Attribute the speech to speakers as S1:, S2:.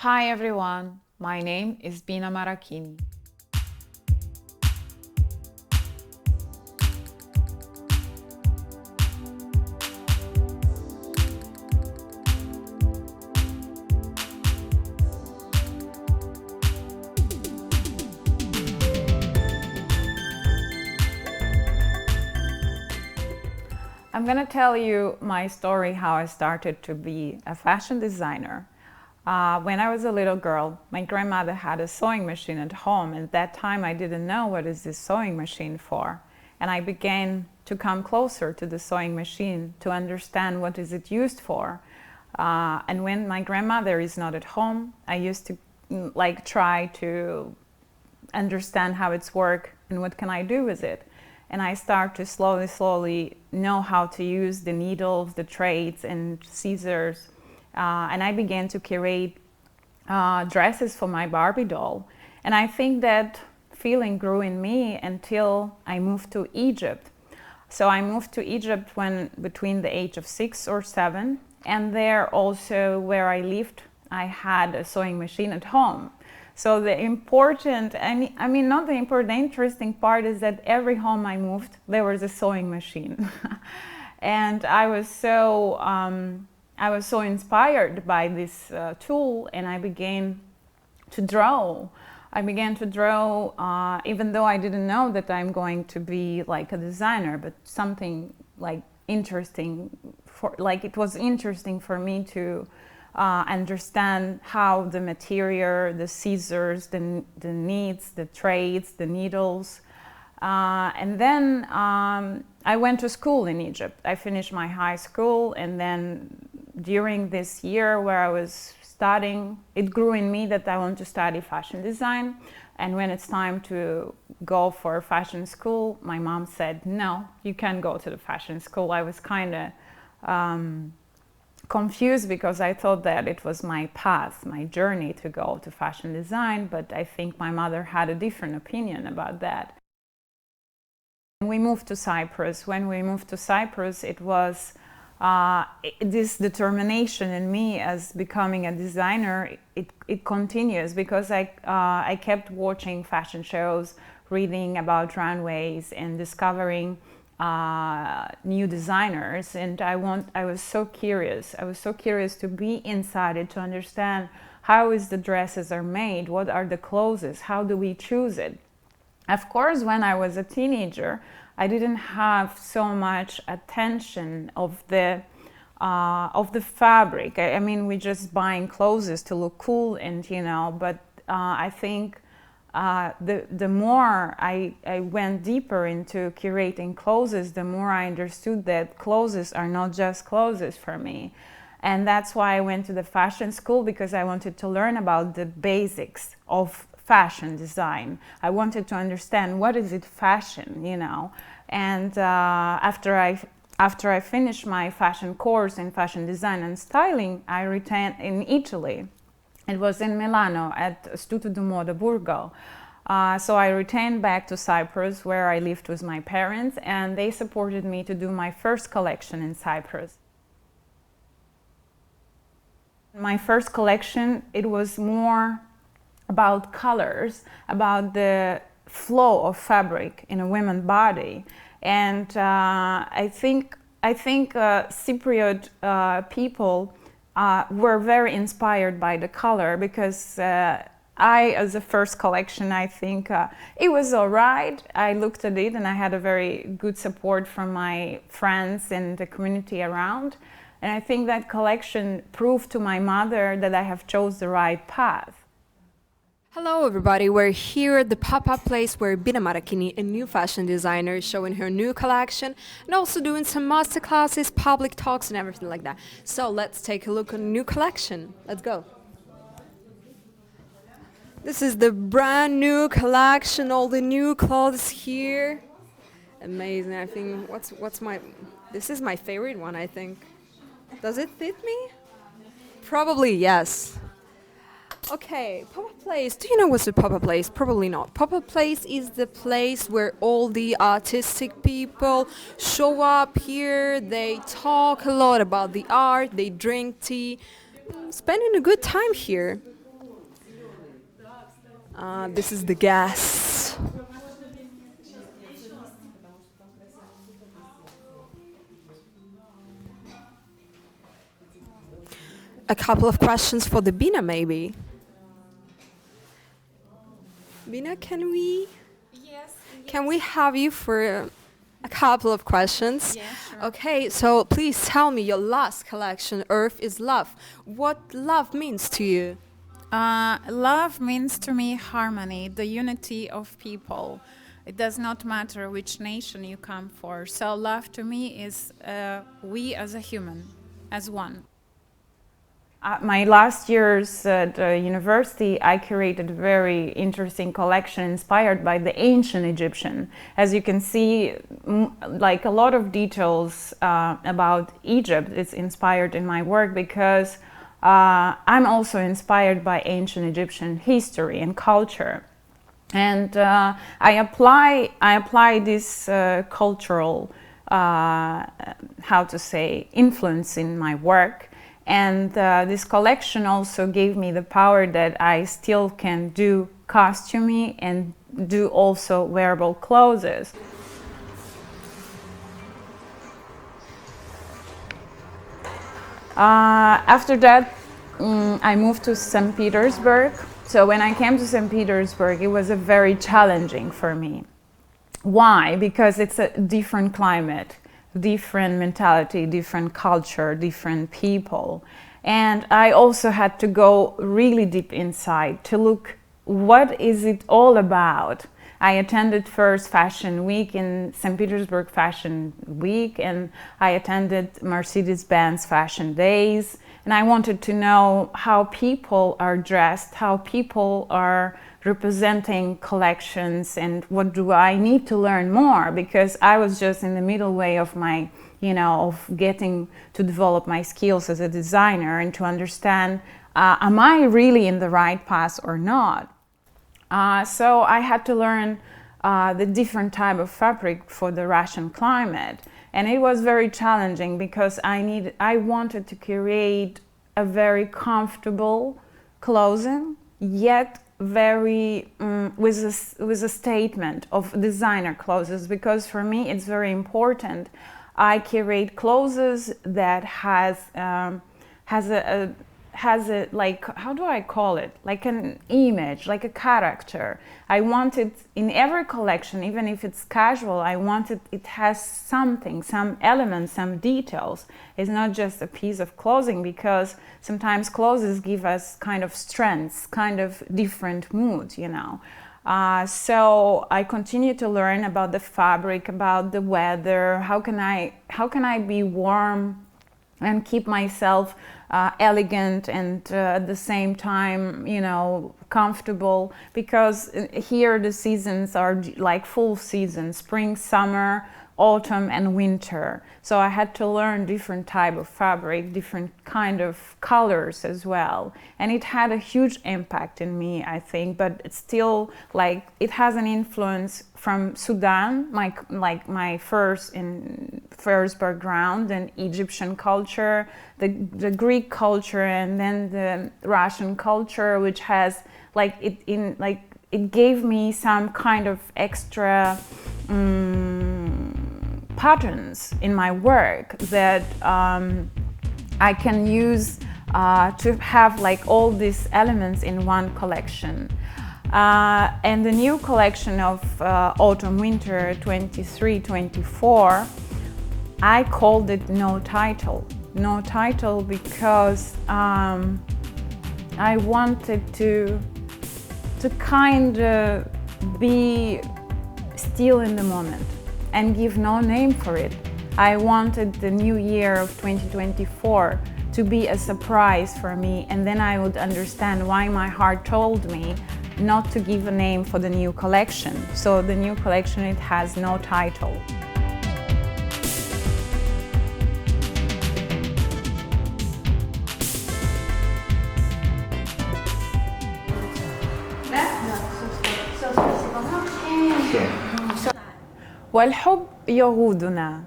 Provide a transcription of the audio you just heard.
S1: Hi everyone, my name is Bina Maracchini. I'm gonna tell you my story how I started to be a fashion designer. When I was a little girl, my grandmother had a sewing machine at home, and at that time I didn't know what is this sewing machine for. And I began to come closer to the sewing machine to understand what is it used for. And when my grandmother is not at home, I used to try to understand how it's work and what can I do with it. And I start to slowly know how to use the needles, the threads and scissors. And I began to curate dresses for my Barbie doll. And I think that feeling grew in me until I moved to Egypt. So I moved to Egypt when between the age of 6 or 7. And there also where I lived, I had a sewing machine at home. So the important, not the important, the interesting part is that every home I moved, there was a sewing machine. And I was so inspired by this tool, and I began to draw. Even though I didn't know that I'm going to be like a designer, but something like interesting, it was interesting for me to understand how the material, the scissors, the needs, the threads, the needles. And then I went to school in Egypt. I finished my high school, and then during this year where I was studying, it grew in me that I want to study fashion design. And when it's time to go for fashion school, my mom said, no, you can't go to the fashion school. I was kind of confused because I thought that it was my path, my journey to go to fashion design, but I think my mother had a different opinion about that. We moved to Cyprus. When we moved to Cyprus, it was this determination in me as becoming a designer, it continues because I kept watching fashion shows, reading about runways and discovering new designers, and I was so curious to be inside it, to understand how is the dresses are made, what are the clothes, how do we choose it. Of course, when I was a teenager, I didn't have so much attention of the fabric. I mean, we just buying clothes to look cool, and but I think the more I went deeper into curating clothes, the more I understood that clothes are not just clothes for me. And that's why I went to the fashion school, because I wanted to learn about the basics of fashion design. I wanted to understand what is it fashion, And after I finished my fashion course in fashion design and styling, I returned in Italy. It was in Milano at Istituto di Moda Burgo. So I returned back to Cyprus, where I lived with my parents, and they supported me to do my first collection in Cyprus. My first collection, it was more about colors, about the flow of fabric in a woman's body. And I think Cypriot people were very inspired by the color, because as a first collection, I think it was all right. I looked at it and I had a very good support from my friends and the community around. And I think that collection proved to my mother that I have chose the right path.
S2: Hello everybody, we're here at the pop-up place where Bina Maracchini, a new fashion designer, is showing her new collection and also doing some masterclasses, public talks and everything like that. So let's take a look at the new collection. Let's go. This is the brand new collection, all the new clothes here. Amazing. I think this is my favorite one, I think. Does it fit me? Probably yes. Okay, pop-up place. Do you know what's a pop-up place? Probably not. Pop-up place is the place where all the artistic people show up here. They talk a lot about the art, they drink tea, spending a good time here. This is the gas. A couple of questions for the Bina, maybe. Bina, can we have you for a couple of questions?
S1: Yeah, sure.
S2: Okay, so please tell me your last collection, Earth is Love. What love means to you?
S1: Love means to me harmony, the unity of people. It does not matter which nation you come for. So love to me is we as a human, as one. My last years at university, I curated a very interesting collection inspired by the ancient Egyptian. As you can see, like a lot of details about Egypt is inspired in my work because I'm also inspired by ancient Egyptian history and culture. And I apply this cultural, influence in my work. And this collection also gave me the power that I still can do costuming and do also wearable clothes. After that, I moved to Saint Petersburg. So when I came to Saint Petersburg, it was very challenging for me. Why? Because it's a different climate, different mentality, different culture, different people. And I also had to go really deep inside to look what is it all about. I attended first Fashion Week in St. Petersburg Fashion Week, and I attended Mercedes-Benz Fashion Days, and I wanted to know how people are dressed, how people are representing collections, and what do I need to learn more, because I was just in the middle way of my, of getting to develop my skills as a designer and to understand, am I really in the right path or not? So I had to learn the different type of fabric for the Russian climate, and it was very challenging because I wanted to create a very comfortable clothing, yet very with a statement of designer clothes, because for me it's very important. I curate clothes that has a like, how do I call it? Like an image, like a character. I want it in every collection, even if it's casual, I want it has something, some elements, some details. It's not just a piece of clothing, because sometimes clothes give us kind of strengths, kind of different moods, So I continue to learn about the fabric, about the weather, how can I be warm and keep myself elegant and at the same time, comfortable, because here the seasons are like full seasons, spring, summer, autumn and winter. So I had to learn different type of fabric, different kind of colors as well. And it had a huge impact in me, I think, but it's still like it has an influence from Sudan, my first background, and Egyptian culture, the Greek culture, and then the Russian culture, which has it gave me some kind of extra patterns in my work that I can use to have all these elements in one collection. And the new collection of autumn-winter 23-24, I called it No Title. No Title because I wanted to kind of be still in the moment and give no name for it. I wanted the new year of 2024 to be a surprise for me, and then I would understand why my heart told me not to give a name for the new collection. So the new collection, it has no title. والحب يغودنا